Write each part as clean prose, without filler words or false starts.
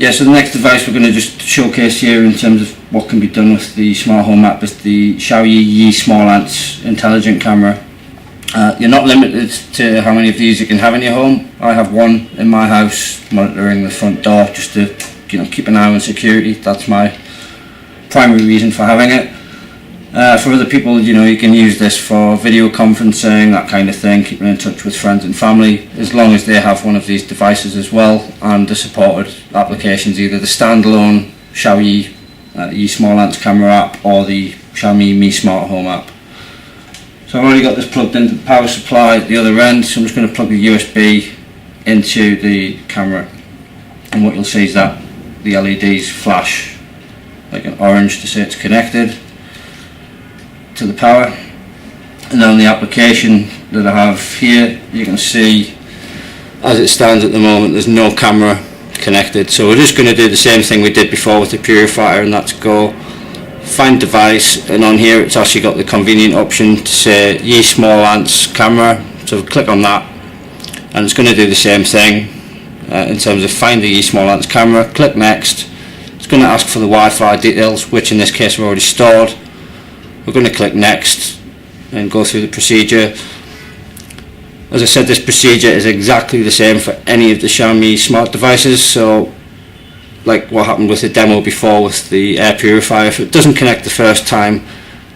Yeah, so the next device we're going to just showcase here in terms of what can be done with the smart home app is the Xiaomi Small Ants intelligent camera. You're not limited to how many of these you can have in your home. I have one in my house monitoring the front door just to keep an eye on security. That's my primary reason for having it. For other people, you can use this for video conferencing, that kind of thing, keeping in touch with friends and family, as long as they have one of these devices as well, and the supported applications, either the standalone Xiaomi Small Ants camera app or the Xiaomi Mi Smart Home app. So I've already got this plugged into the power supply at the other end, so I'm just going to plug the USB into the camera, and what you'll see is that the LEDs flash like an orange to say it's connected to the power. And then on the application that I have here, you can see as it stands at the moment there's no camera connected, so we're just going to do the same thing we did before with the purifier, and that's go find device, and on here it's actually got the convenient option to say Yi Small Ants camera, so click on that and it's going to do the same thing in terms of find the Yi Small Ants camera. Click next. It's going to ask for the Wi-Fi details, which in this case are already stored. We're going to click next and go through the procedure. As I said, this procedure is exactly the same for any of the Xiaomi smart devices, so like what happened with the demo before with the air purifier, if it doesn't connect the first time,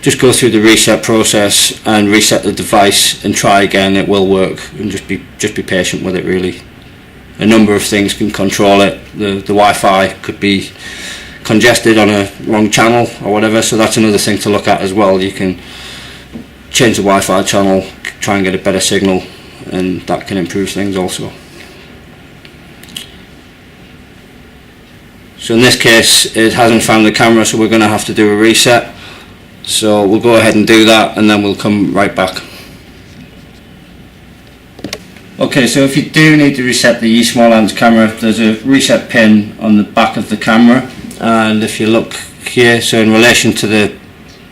just go through the reset process and reset the device and try again. It will work, and just be patient with it really. A number of things can control it. The Wi-Fi could be congested on a wrong channel or whatever, so that's another thing to look at as well. You can change the Wi-Fi channel, try and get a better signal, and that can improve things also. So in this case it hasn't found the camera, so we're going to have to do a reset. So we'll go ahead and do that and then we'll come right back. Okay, so if you do need to reset the Yi Small Ants camera, there's a reset pin on the back of the camera, and if you look here, so in relation to the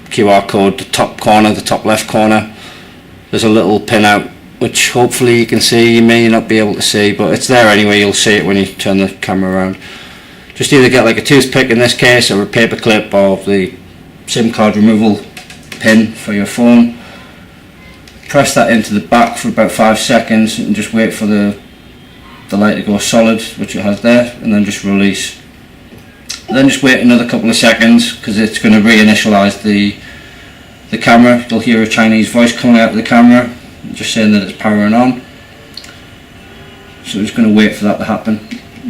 QR code, the top corner, the top left corner, there's a little pin out which hopefully you can see. You may not be able to see, but it's there anyway. You'll see it when you turn the camera around. Just either get like a toothpick in this case, or a paper clip, or the SIM card removal pin for your phone. Press that into the back for about 5 seconds and just wait for the light to go solid, which it has there, and then just release. Then just wait another couple of seconds because it's going to reinitialize the camera. You'll hear a Chinese voice coming out of the camera just saying that it's powering on. So we're just going to wait for that to happen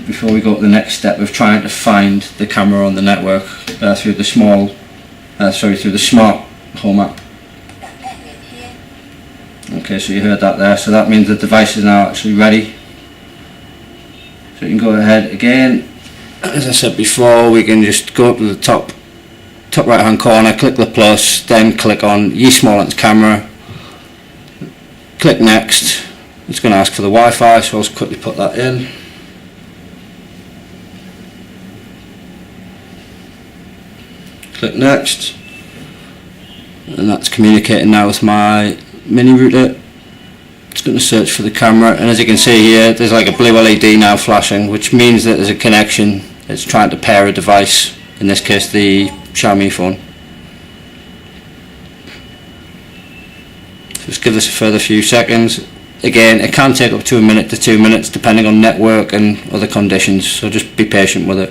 before we go to the next step of trying to find the camera on the network through the smart home app. Okay, so you heard that there, so that means the device is now actually ready. So you can go ahead again. As I said before, we can just go up to the top right hand corner, click the plus, then click on Yi Small Ants camera, click next. It's going to ask for the Wi-Fi, so I'll just quickly put that in. Click next, and that's communicating now with my mini router. It's going to search for the camera, and as you can see here, there's like a blue LED now flashing, which means that there's a connection. It's trying to pair a device, in this case the Xiaomi phone. So just give this a further few seconds. Again, it can take up to 1 minute to 2 minutes depending on network and other conditions, so just be patient with it.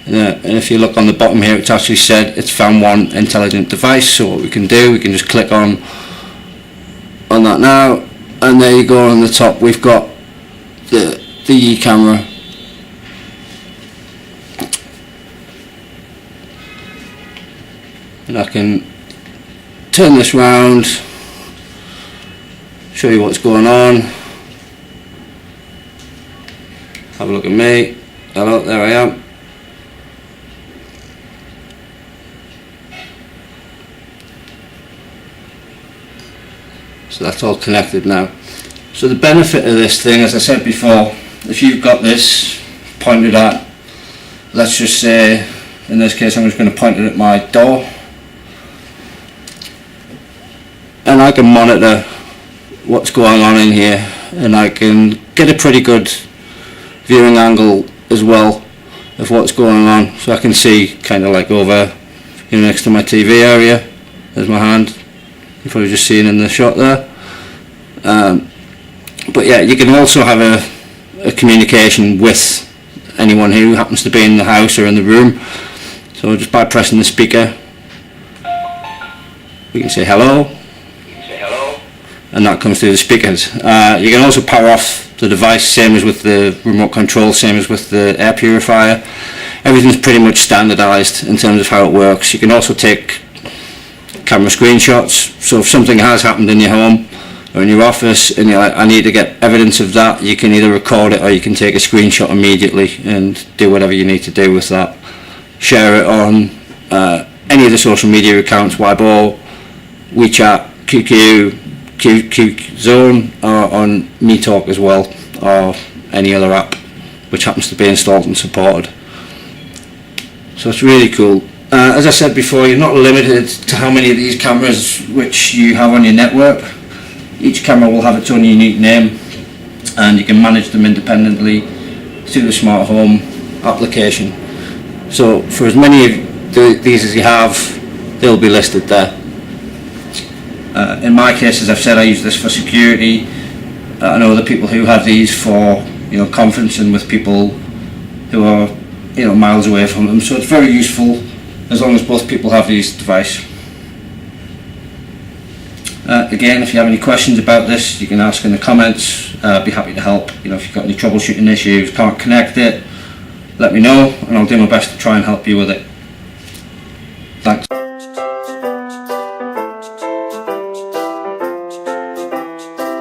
And if you look on the bottom here, it's actually said it's found one intelligent device. So what we can do, we can just click on that now, and there you go. On the top we've got the Yi camera, and I can turn this round, show you what's going on. Have a look at me. Hello, there I am. So that's all connected now. So the benefit of this thing, as I said before, if you've got this pointed at, let's just say, in this case I'm just going to point it at my door, and I can monitor what's going on in here, and I can get a pretty good viewing angle as well of what's going on, so I can see kind of like over, you know, next to my TV area. There's my hand. You've probably just seen in the shot there. But yeah, you can also have a communication with anyone who happens to be in the house or in the room. So just by pressing the speaker, we can say hello, and that comes through the speakers. You can also power off the device, same as with the remote control, same as with the air purifier. Everything's pretty much standardized in terms of how it works. You can also take camera screenshots, so if something has happened in your home or in your office and you're like, I need to get evidence of that, you can either record it or you can take a screenshot immediately and do whatever you need to do with that. Share it on any of the social media accounts, Weibo, WeChat, QQ Zone, or on MeTalk as well, or any other app which happens to be installed and supported. So it's really cool. As I said before, you're not limited to how many of these cameras which you have on your network. Each camera will have its own unique name, and you can manage them independently through the smart home application. So for as many of these as you have, they'll be listed there. In my case, as I've said, I use this for security. I know other people who have these for, you know, conferencing with people who are, you know, miles away from them. So it's very useful as long as both people have these devices. Again, if you have any questions about this, you can ask in the comments. I'd be happy to help. You know, if you've got any troubleshooting issues, can't connect it, let me know, and I'll do my best to try and help you with it. Thanks.